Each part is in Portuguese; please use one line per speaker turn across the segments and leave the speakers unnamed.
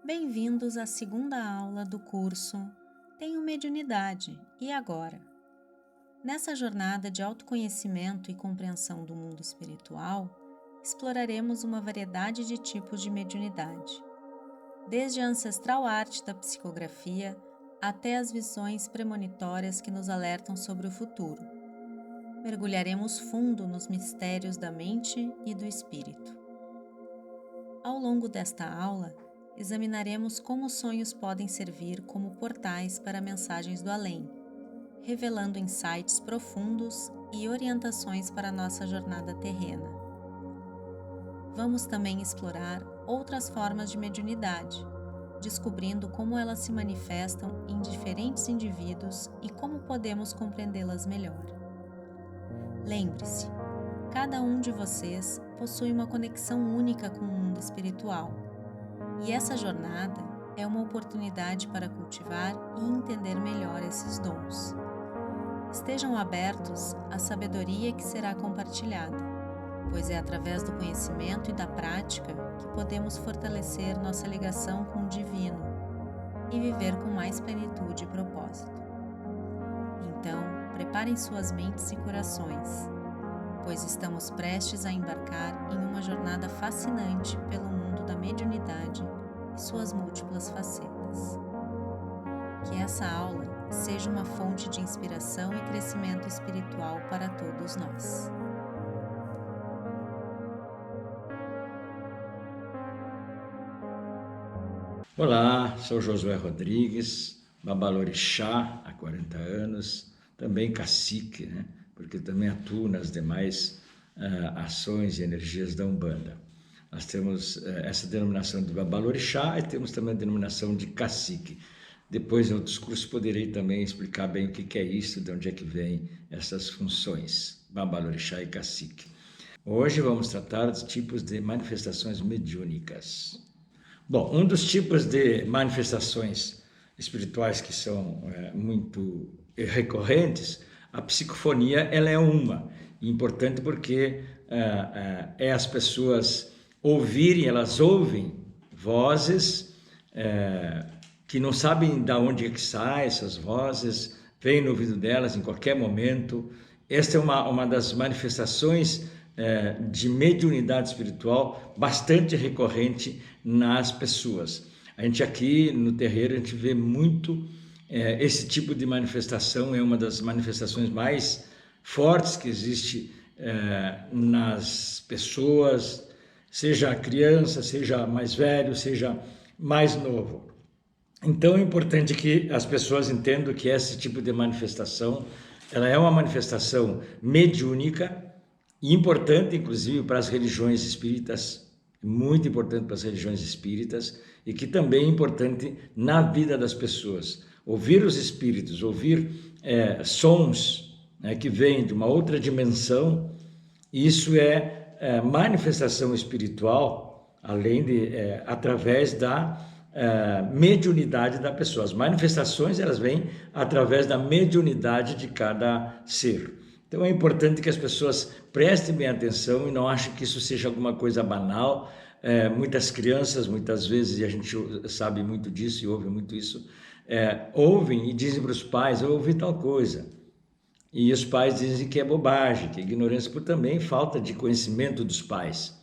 Bem-vindos à segunda aula do curso Tenho Mediunidade, e agora? Nessa jornada de autoconhecimento e compreensão do mundo espiritual, exploraremos uma variedade de tipos de mediunidade, desde a ancestral arte da psicografia até as visões premonitórias que nos alertam sobre o futuro. Mergulharemos fundo nos mistérios da mente e do espírito. Ao longo desta aula, examinaremos como os sonhos podem servir como portais para mensagens do além, revelando insights profundos e orientações para a nossa jornada terrena. Vamos também explorar outras formas de mediunidade, descobrindo como elas se manifestam em diferentes indivíduos e como podemos compreendê-las melhor. Lembre-se, cada um de vocês possui uma conexão única com o mundo espiritual. E essa jornada é uma oportunidade para cultivar e entender melhor esses dons. Estejam abertos à sabedoria que será compartilhada, pois é através do conhecimento e da prática que podemos fortalecer nossa ligação com o divino e viver com mais plenitude e propósito. Então, preparem suas mentes e corações, pois estamos prestes a embarcar em uma jornada fascinante pelo mundo da mediunidade e suas múltiplas facetas. Que essa aula seja uma fonte de inspiração e crescimento espiritual para todos nós.
Olá, sou Josué Rodrigues, babalorixá há 40 anos, também cacique, porque também atuo nas demais ações e energias da Umbanda. Nós temos essa denominação de babalorixá e temos também a denominação de cacique. Depois, em outros cursos, poderei também explicar bem o que é isso, de onde é que vêm essas funções, babalorixá e cacique. Hoje vamos tratar dos tipos de manifestações mediúnicas. Bom, um dos tipos de manifestações espirituais que são muito recorrentes, a psicofonia, ela é uma. Importante porque as pessoas ouvirem, elas ouvem vozes que não sabem de onde é que saem essas vozes, vêm no ouvido delas em qualquer momento. Esta é uma das manifestações de mediunidade espiritual bastante recorrente nas pessoas. A gente aqui no terreiro, a gente vê muito esse tipo de manifestação, é uma das manifestações mais fortes que existe nas pessoas, seja criança, seja mais velho, seja mais novo. Então é importante que as pessoas entendam que esse tipo de manifestação, ela é uma manifestação mediúnica e importante, inclusive, para as religiões espíritas, muito importante para as religiões espíritas, e que também é importante na vida das pessoas. Ouvir os espíritos, ouvir sons que vêm de uma outra dimensão, isso é manifestação espiritual, além de através da mediunidade da pessoa. As manifestações, elas vêm através da mediunidade de cada ser. Então é importante que as pessoas prestem bem atenção e não achem que isso seja alguma coisa banal. Muitas crianças, muitas vezes, e a gente sabe muito disso e ouve muito isso, ouvem e dizem para os pais: eu ouvi tal coisa. E os pais dizem que é bobagem, que é ignorância, por também falta de conhecimento dos pais.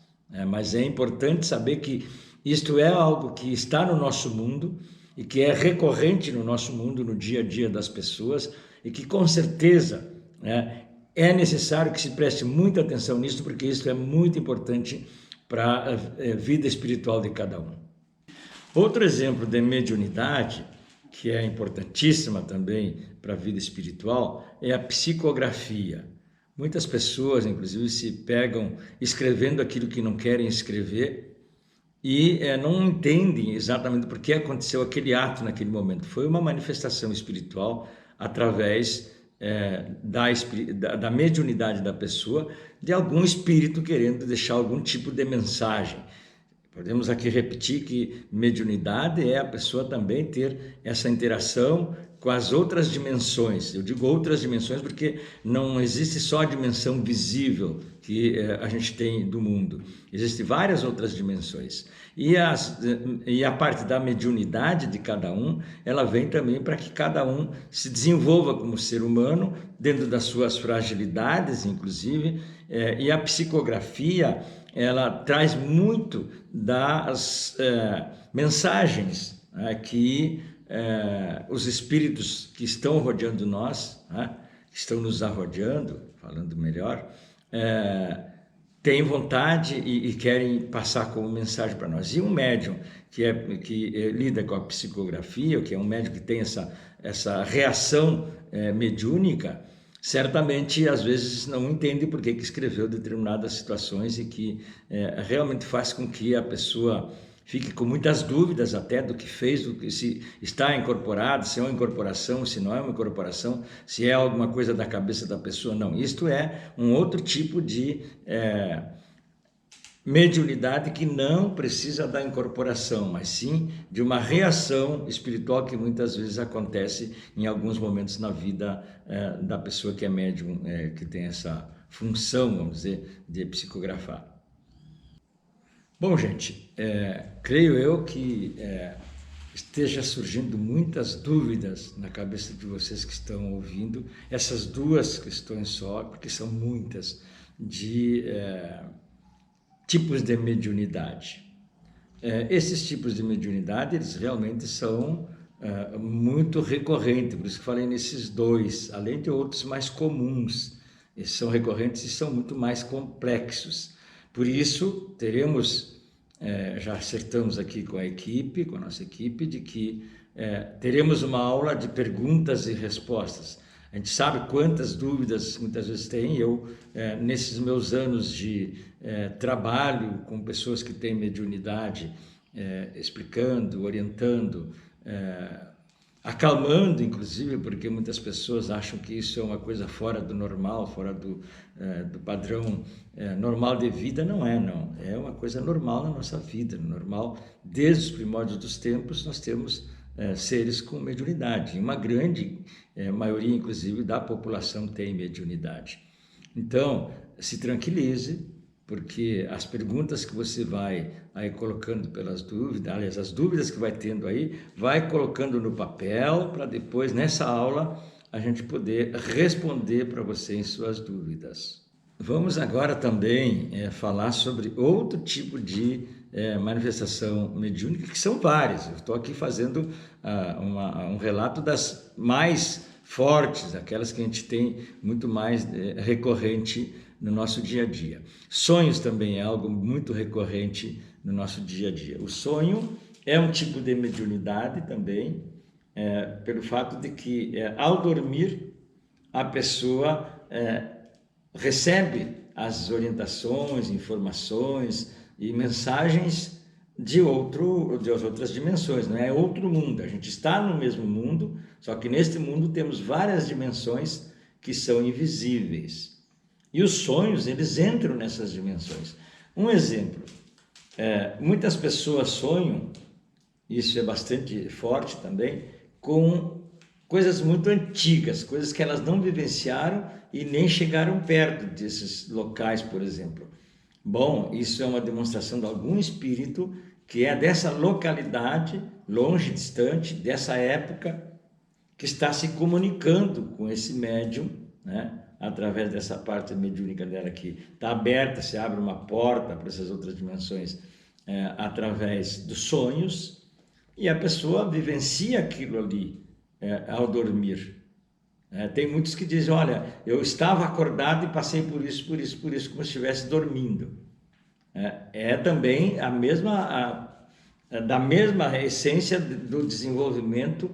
Mas é importante saber que isto é algo que está no nosso mundo e que é recorrente no nosso mundo, no dia a dia das pessoas, e que com certeza é necessário que se preste muita atenção nisso, porque isso é muito importante para a vida espiritual de cada um. Outro exemplo de mediunidade, que é importantíssima também para a vida espiritual, é a psicografia. Muitas pessoas, inclusive, se pegam escrevendo aquilo que não querem escrever e não entendem exatamente por que aconteceu aquele ato naquele momento. Foi uma manifestação espiritual através da mediunidade da pessoa, de algum espírito querendo deixar algum tipo de mensagem. Podemos aqui repetir que mediunidade é a pessoa também ter essa interação com as outras dimensões. Eu digo outras dimensões porque não existe só a dimensão visível que a gente tem do mundo. Existem várias outras dimensões. E a parte da mediunidade de cada um, ela vem também para que cada um se desenvolva como ser humano, dentro das suas fragilidades, inclusive, e a psicografia, ela traz muito das mensagens que os espíritos que estão rodeando nós, que estão nos arrodeando, falando melhor, têm vontade e querem passar como mensagem para nós. E um médium que lida com a psicografia, que é um médium que tem essa reação mediúnica, certamente às vezes não entende por que escreveu determinadas situações e que realmente faz com que a pessoa fique com muitas dúvidas até do que fez, se está incorporado, se é uma incorporação, se não é uma incorporação, se é alguma coisa da cabeça da pessoa. Não, isto é um outro tipo de mediunidade que não precisa da incorporação, mas sim de uma reação espiritual que muitas vezes acontece em alguns momentos na vida da pessoa que é médium, que tem essa função, vamos dizer, de psicografar. Bom, gente, creio eu que esteja surgindo muitas dúvidas na cabeça de vocês que estão ouvindo, essas duas questões só, porque são muitas, de tipos de mediunidade. Esses tipos de mediunidade, eles realmente são muito recorrentes, por isso que falei nesses dois, além de outros mais comuns, eles são recorrentes e são muito mais complexos. Por isso, teremos, já acertamos aqui com a nossa equipe, de que teremos uma aula de perguntas e respostas. A gente sabe quantas dúvidas muitas vezes tem. Eu, nesses meus anos de trabalho com pessoas que têm mediunidade, explicando, orientando, acalmando, inclusive, porque muitas pessoas acham que isso é uma coisa fora do normal, fora do padrão normal de vida. Não é, não. É uma coisa normal na nossa vida, normal. Desde os primórdios dos tempos, nós temos seres com mediunidade. E uma grande maioria, inclusive, da população tem mediunidade. Então, se tranquilize, porque as perguntas que você vai aí colocando pelas dúvidas, aliás, as dúvidas que vai tendo aí, vai colocando no papel para depois, nessa aula, a gente poder responder para você em suas dúvidas. Vamos agora também falar sobre outro tipo de manifestação mediúnica, que são várias. Eu estou aqui fazendo um relato das mais fortes, aquelas que a gente tem muito mais recorrente no nosso dia a dia. Sonhos também é algo muito recorrente no nosso dia a dia. O sonho é um tipo de mediunidade também, pelo fato de que ao dormir a pessoa recebe as orientações, informações e mensagens de outras dimensões, não é outro mundo. A gente está no mesmo mundo, só que neste mundo temos várias dimensões que são invisíveis. E os sonhos, eles entram nessas dimensões. Um exemplo, muitas pessoas sonham, isso é bastante forte também, com coisas muito antigas, coisas que elas não vivenciaram e nem chegaram perto desses locais, por exemplo. Bom, isso é uma demonstração de algum espírito que é dessa localidade, longe, distante, dessa época, que está se comunicando com esse médium, né? Através dessa parte mediúnica dela que está aberta, se abre uma porta para essas outras dimensões através dos sonhos, e a pessoa vivencia aquilo ali ao dormir. Tem muitos que dizem, olha, eu estava acordado e passei por isso, como se estivesse dormindo. Também da mesma essência do desenvolvimento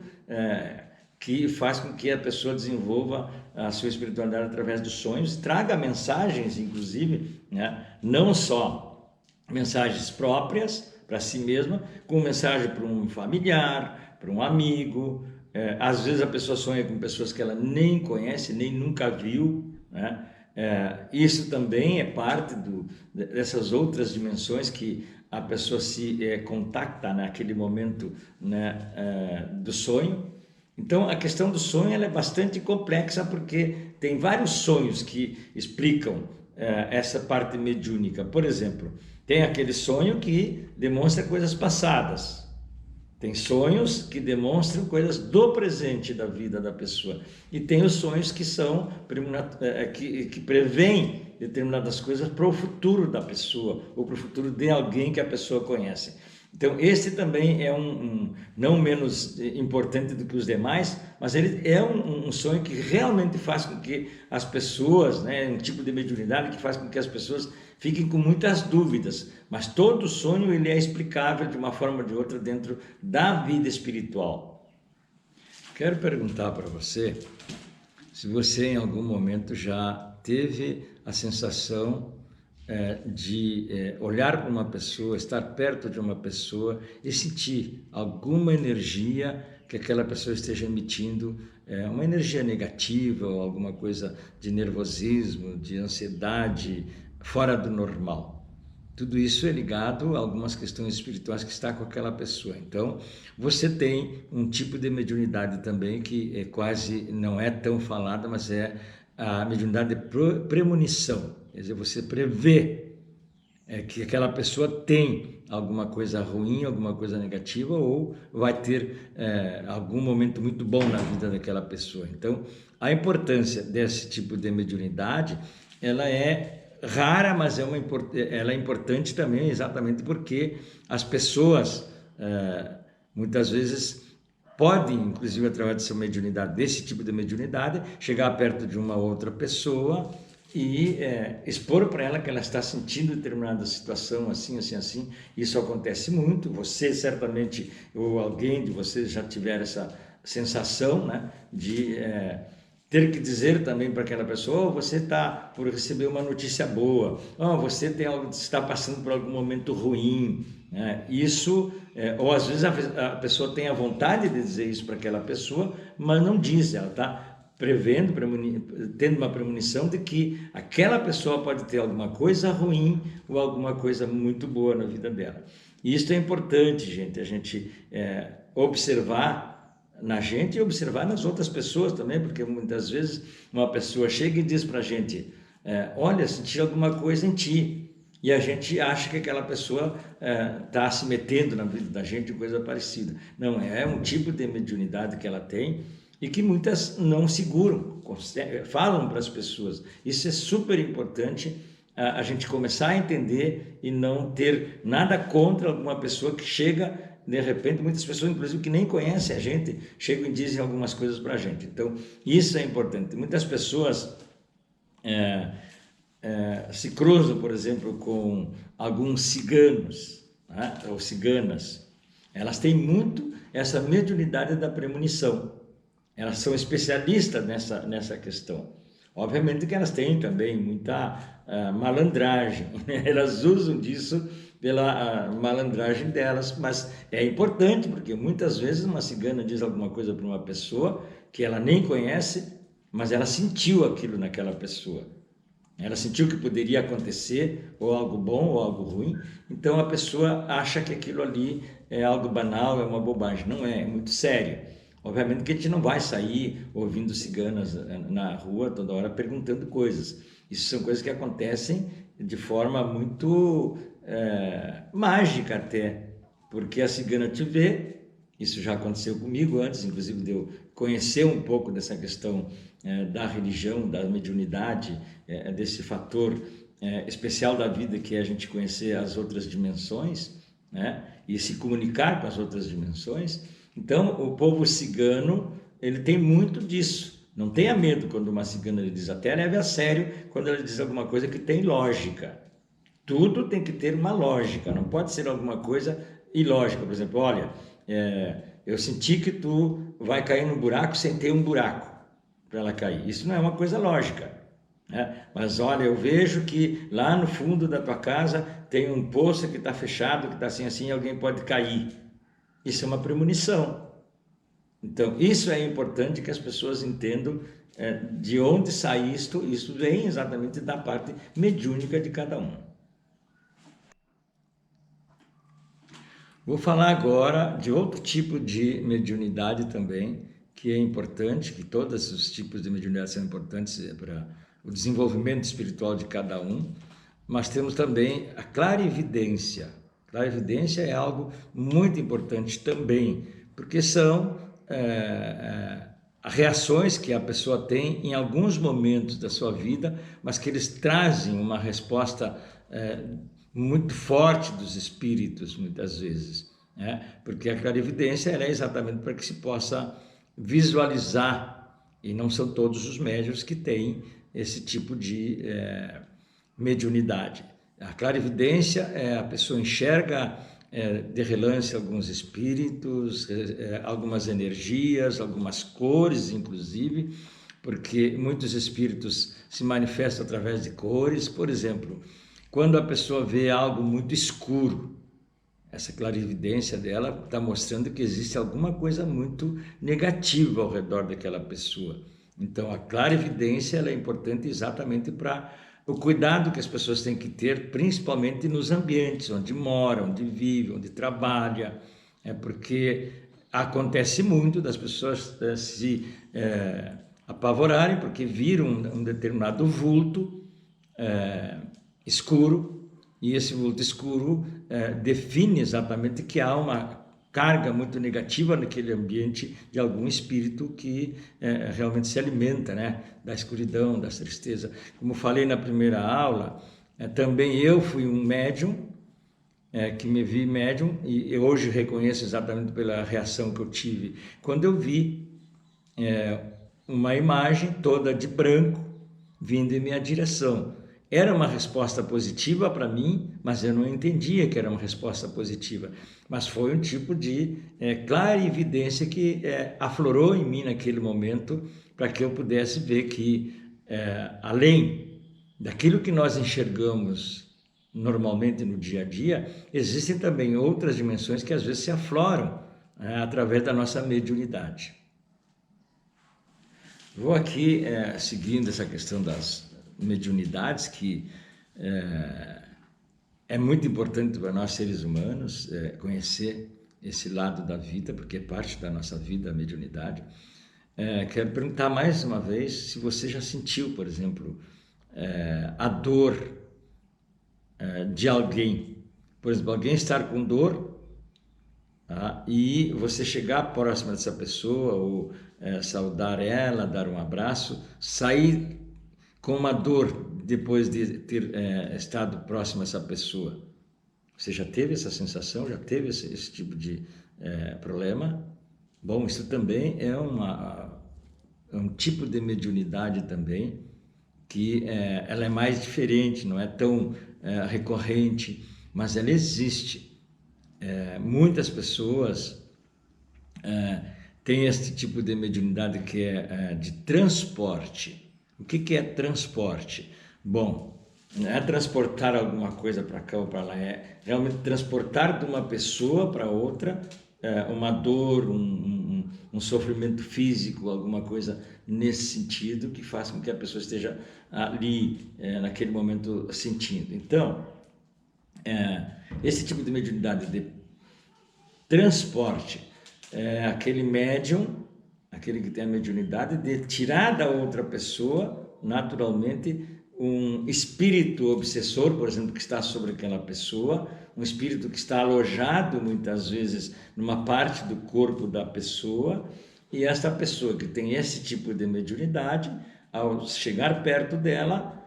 que faz com que a pessoa desenvolva a sua espiritualidade através dos sonhos, traga mensagens, inclusive, né? Não só mensagens próprias para si mesma, como mensagem para um familiar, para um amigo. Às vezes a pessoa sonha com pessoas que ela nem conhece, nem nunca viu, né? Isso também é parte dessas outras dimensões que a pessoa se contacta naquele momento, né, do sonho. Então, a questão do sonho ela é bastante complexa porque tem vários sonhos que explicam essa parte mediúnica. Por exemplo, tem aquele sonho que demonstra coisas passadas. Tem sonhos que demonstram coisas do presente da vida da pessoa. E tem os sonhos que são que prevêem determinadas coisas para o futuro da pessoa ou para o futuro de alguém que a pessoa conhece. Então, esse também é não menos importante do que os demais, mas ele é um sonho que realmente faz com que as pessoas, né, um tipo de mediunidade que faz com que as pessoas fiquem com muitas dúvidas, mas todo sonho ele é explicável de uma forma ou de outra dentro da vida espiritual. Quero perguntar para você se você em algum momento já teve a sensação de olhar para uma pessoa, estar perto de uma pessoa e sentir alguma energia que aquela pessoa esteja emitindo, uma energia negativa ou alguma coisa de nervosismo, de ansiedade, fora do normal. Tudo isso é ligado a algumas questões espirituais que está com aquela pessoa. Então, você tem um tipo de mediunidade também que quase não é tão falada, mas é a mediunidade de premonição. Quer dizer, você prevê que aquela pessoa tem alguma coisa ruim, alguma coisa negativa ou vai ter algum momento muito bom na vida daquela pessoa. Então, a importância desse tipo de mediunidade, ela é rara, mas ela é importante também exatamente porque as pessoas muitas vezes podem, inclusive através dessa mediunidade, desse tipo de mediunidade, chegar perto de uma outra pessoa e expor para ela que ela está sentindo determinada situação, assim, assim, assim. Isso acontece muito, você certamente, ou alguém de vocês já tiver essa sensação, né, de ter que dizer também para aquela pessoa, você está por receber uma notícia boa, você está passando por algum momento ruim, né? Isso, ou às vezes a pessoa tem a vontade de dizer isso para aquela pessoa, mas não diz, ela está prevendo, tendo uma premonição de que aquela pessoa pode ter alguma coisa ruim ou alguma coisa muito boa na vida dela. E isso é importante, gente, a gente observar na gente e observar nas outras pessoas também, porque muitas vezes uma pessoa chega e diz para a gente, olha, senti alguma coisa em ti, e a gente acha que aquela pessoa está se metendo na vida da gente, coisa parecida. Não, é um tipo de mediunidade que ela tem e que muitas não seguram, falam para as pessoas. Isso é super importante, a gente começar a entender e não ter nada contra alguma pessoa que chega, de repente, muitas pessoas, inclusive, que nem conhecem a gente, chegam e dizem algumas coisas para a gente. Então, isso é importante. Muitas pessoas se cruzam, por exemplo, com alguns ciganos, né, ou ciganas. Elas têm muito essa mediunidade da premonição. Elas são especialistas nessa questão. Obviamente que elas têm também muita malandragem, né? Elas usam disso pela malandragem delas, mas é importante porque muitas vezes uma cigana diz alguma coisa para uma pessoa que ela nem conhece, mas ela sentiu aquilo naquela pessoa. Ela sentiu que poderia acontecer ou algo bom ou algo ruim, então a pessoa acha que aquilo ali é algo banal, é uma bobagem. Não é, é muito sério. Obviamente que a gente não vai sair ouvindo ciganas na rua toda hora perguntando coisas. Isso são coisas que acontecem de forma muito mágica até, porque a cigana te vê, isso já aconteceu comigo antes, inclusive de eu conhecer um pouco dessa questão da religião, da mediunidade, desse fator especial da vida que é a gente conhecer as outras dimensões, né, e se comunicar com as outras dimensões. Então, o povo cigano, ele tem muito disso. Não tenha medo quando uma cigana lhe diz, até leve a sério quando ela diz alguma coisa que tem lógica. Tudo tem que ter uma lógica, não pode ser alguma coisa ilógica. Por exemplo, olha, eu senti que tu vai cair num buraco sem ter um buraco para ela cair. Isso não é uma coisa lógica, né? Mas olha, eu vejo que lá no fundo da tua casa tem um poço que está fechado, que está assim, assim, e alguém pode cair. Isso é uma premonição. Então, isso é importante que as pessoas entendam de onde sai isto. Isso vem exatamente da parte mediúnica de cada um. Vou falar agora de outro tipo de mediunidade também, que é importante, que todos os tipos de mediunidade são importantes para o desenvolvimento espiritual de cada um, mas temos também a clarividência. Clarividência é algo muito importante também, porque são reações que a pessoa tem em alguns momentos da sua vida, mas que eles trazem uma resposta muito forte dos espíritos, muitas vezes, né? Porque a clarividência é exatamente para que se possa visualizar, e não são todos os médiuns que têm esse tipo de mediunidade. A clarividência a pessoa enxerga de relance alguns espíritos, algumas energias, algumas cores, inclusive, porque muitos espíritos se manifestam através de cores. Por exemplo, quando a pessoa vê algo muito escuro, essa clarividência dela está mostrando que existe alguma coisa muito negativa ao redor daquela pessoa. Então, a clarividência ela é importante exatamente para o cuidado que as pessoas têm que ter, principalmente nos ambientes onde moram, onde vivem, onde trabalham, porque acontece muito das pessoas se apavorarem porque viram um determinado vulto escuro, e esse vulto escuro define exatamente que há uma carga muito negativa naquele ambiente de algum espírito que realmente se alimenta, né, da escuridão, da tristeza. Como falei na primeira aula, também eu fui um médium, que me vi médium, e eu hoje reconheço exatamente pela reação que eu tive quando eu vi uma imagem toda de branco vindo em minha direção. Era uma resposta positiva para mim, mas eu não entendia que era uma resposta positiva. Mas foi um tipo de clarividência que aflorou em mim naquele momento, para que eu pudesse ver que, além daquilo que nós enxergamos normalmente no dia a dia, existem também outras dimensões que às vezes se afloram através da nossa mediunidade. Vou aqui, seguindo essa questão das mediunidades, que é muito importante para nós seres humanos conhecer esse lado da vida, porque é parte da nossa vida a mediunidade. Quero perguntar mais uma vez se você já sentiu, por exemplo, a dor de alguém. Por exemplo, alguém estar com dor, tá? E você chegar próximo dessa pessoa, ou saudar ela, dar um abraço, sair com uma dor depois de ter estado próximo a essa pessoa. Você já teve essa sensação? Já teve esse tipo de problema? Bom, isso também é um tipo de mediunidade também, que ela é mais diferente, não é tão recorrente, mas ela existe. Muitas pessoas têm esse tipo de mediunidade que é de transporte. O que é transporte? Bom, não é transportar alguma coisa para cá ou para lá, é realmente transportar de uma pessoa para outra uma dor, um sofrimento físico, alguma coisa nesse sentido que faça com que a pessoa esteja ali naquele momento sentindo. Então, esse tipo de mediunidade de transporte é aquele médium, aquele que tem a mediunidade de tirar da outra pessoa, naturalmente, um espírito obsessor, por exemplo, que está sobre aquela pessoa, um espírito que está alojado muitas vezes numa parte do corpo da pessoa, e esta pessoa que tem esse tipo de mediunidade, ao chegar perto dela,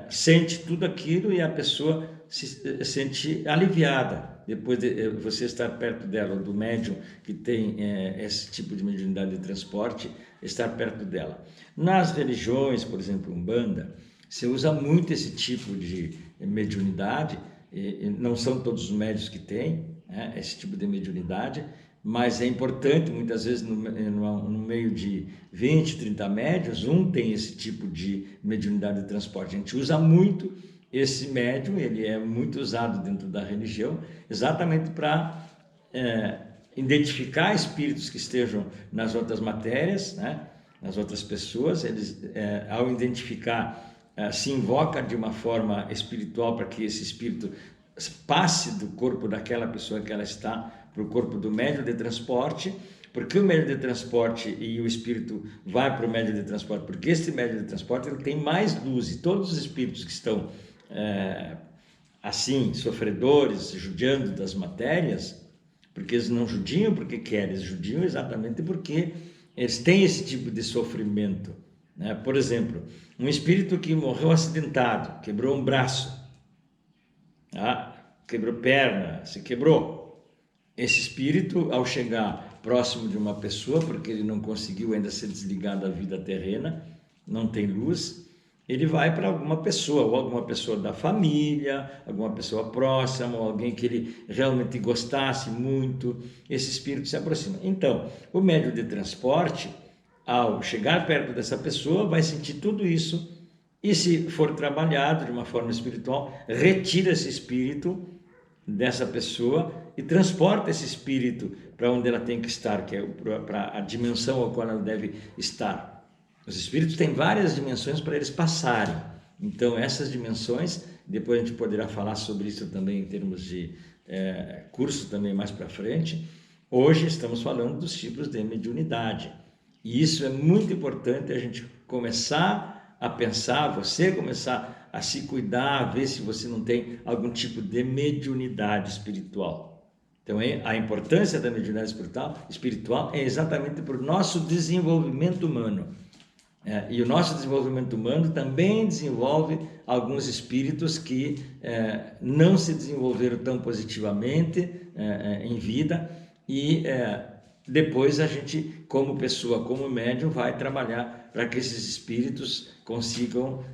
sente tudo aquilo e a pessoa se sente aliviada. Depois de você estar perto dela, do médium que tem esse tipo de mediunidade de transporte, estar perto dela. Nas religiões, por exemplo, Umbanda, se usa muito esse tipo de mediunidade, e não são todos os médiuns que têm esse tipo de mediunidade, mas é importante, muitas vezes no meio de 20, 30 médiuns, um tem esse tipo de mediunidade de transporte. A gente usa muito esse médium, ele é muito usado dentro da religião, exatamente para identificar espíritos que estejam nas outras matérias, né, nas outras pessoas. Eles, ao identificar, se invoca de uma forma espiritual para que esse espírito passe do corpo daquela pessoa que ela está para o corpo do médium de transporte, Por que o médio de transporte e o espírito vai para o médio de transporte? Porque esse médio de transporte ele tem mais luz, e todos os espíritos que estão assim, sofredores, judiando das matérias, porque eles não judiam porque querem, eles judiam exatamente porque eles têm esse tipo de sofrimento, né? Por exemplo, um espírito que morreu acidentado, quebrou um braço, quebrou perna, se quebrou. Esse espírito, ao chegar próximo de uma pessoa, porque ele não conseguiu ainda se desligar da vida terrena, não tem luz, ele vai para alguma pessoa, ou alguma pessoa da família, alguma pessoa próxima, ou alguém que ele realmente gostasse muito, esse espírito se aproxima. Então, o médium de transporte, ao chegar perto dessa pessoa, vai sentir tudo isso, e se for trabalhado de uma forma espiritual, retira esse espírito dessa pessoa e transporta esse espírito para onde ela tem que estar, que é para a dimensão ao qual ela deve estar. Os espíritos têm várias dimensões para eles passarem. Então, essas dimensões, depois a gente poderá falar sobre isso também em termos de curso também mais para frente. Hoje estamos falando dos tipos de mediunidade. E isso é muito importante a gente começar a pensar, você começar a se cuidar, a ver se você não tem algum tipo de mediunidade espiritual. Então, a importância da mediunidade espiritual é exatamente para o nosso desenvolvimento humano. E o nosso desenvolvimento humano também desenvolve alguns espíritos que não se desenvolveram tão positivamente em vida e depois a gente, como pessoa, como médium, vai trabalhar para que esses espíritos consigam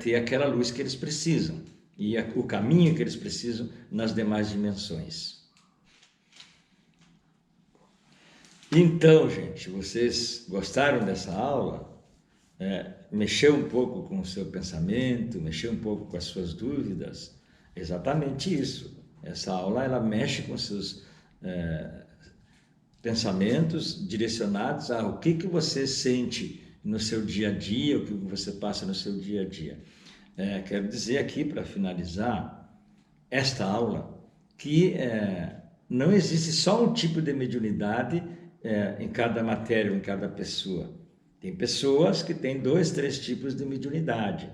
ter aquela luz que eles precisam e o caminho que eles precisam nas demais dimensões. Então, gente, vocês gostaram dessa aula? Mexeu um pouco com o seu pensamento, mexeu um pouco com as suas dúvidas? Exatamente isso. Essa aula ela mexe com seus pensamentos direcionados ao que você sente no seu dia a dia, o que você passa no seu dia a dia. Quero dizer aqui, para finalizar esta aula, que não existe só um tipo de mediunidade em cada matéria, em cada pessoa. Tem pessoas que têm 2, 3 tipos de mediunidade.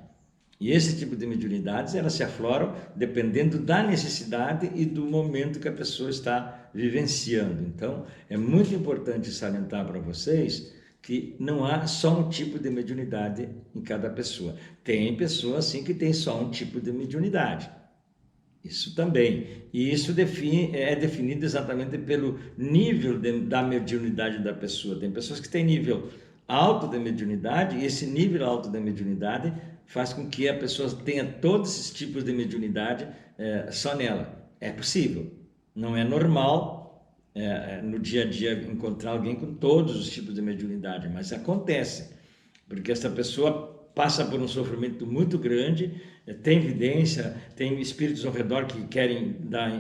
E esse tipo de mediunidades, elas se afloram dependendo da necessidade e do momento que a pessoa está vivenciando. Então, é muito importante salientar para vocês que não há só um tipo de mediunidade em cada pessoa. Tem pessoas, sim, que tem só um tipo de mediunidade. Isso também. E isso é definido exatamente pelo nível da mediunidade da pessoa. Tem pessoas que têm nível alto de mediunidade, e esse nível alto de mediunidade faz com que a pessoa tenha todos esses tipos de mediunidade só nela. É possível. Não é normal no dia a dia encontrar alguém com todos os tipos de mediunidade, mas acontece, porque essa pessoa passa por um sofrimento muito grande, tem evidência, tem espíritos ao redor que querem dar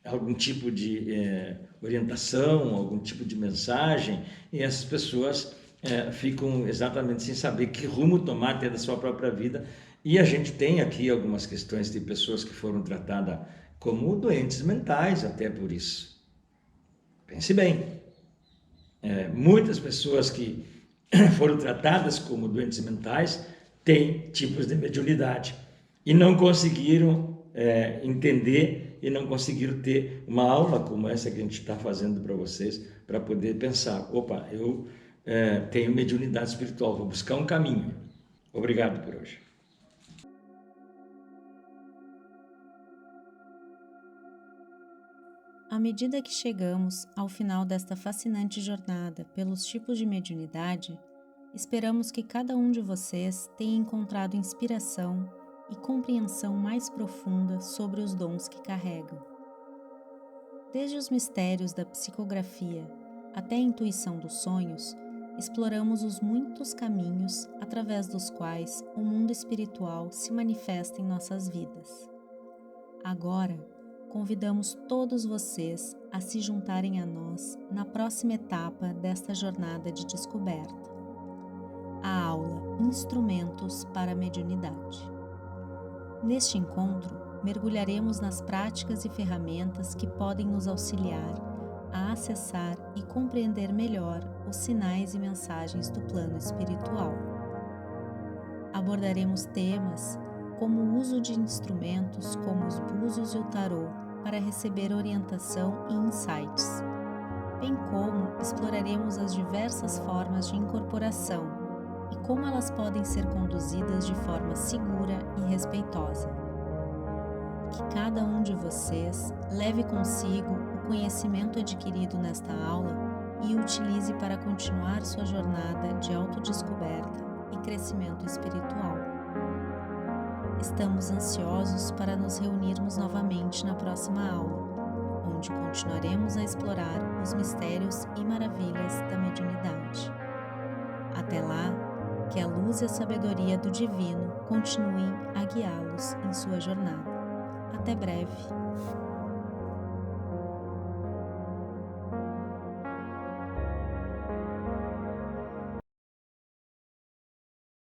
algum tipo de orientação, algum tipo de mensagem, e essas pessoas ficam exatamente sem saber que rumo tomar até da sua própria vida. E a gente tem aqui algumas questões de pessoas que foram tratadas como doentes mentais, até por isso. Pense bem, muitas pessoas que foram tratadas como doentes mentais têm tipos de mediunidade e não conseguiram entender e não conseguiram ter uma aula como essa que a gente está fazendo para vocês, para poder pensar, opa, eu tenho mediunidade espiritual, vou buscar um caminho. Obrigado por hoje.
À medida que chegamos ao final desta fascinante jornada pelos tipos de mediunidade, esperamos que cada um de vocês tenha encontrado inspiração e compreensão mais profunda sobre os dons que carregam. Desde os mistérios da psicografia até a intuição dos sonhos, exploramos os muitos caminhos através dos quais o mundo espiritual se manifesta em nossas vidas. Agora, convidamos todos vocês a se juntarem a nós na próxima etapa desta jornada de descoberta, a aula Instrumentos para a Mediunidade. Neste encontro, mergulharemos nas práticas e ferramentas que podem nos auxiliar a acessar e compreender melhor os sinais e mensagens do plano espiritual. Abordaremos temas como o uso de instrumentos como os búzios e o tarô para receber orientação e insights, bem como exploraremos as diversas formas de incorporação e como elas podem ser conduzidas de forma segura e respeitosa. Que cada um de vocês leve consigo o conhecimento adquirido nesta aula e o utilize para continuar sua jornada de autodescoberta e crescimento espiritual. Estamos ansiosos para nos reunirmos novamente na próxima aula, onde continuaremos a explorar os mistérios e maravilhas da mediunidade. Até lá, que a luz e a sabedoria do Divino continuem a guiá-los em sua jornada. Até breve!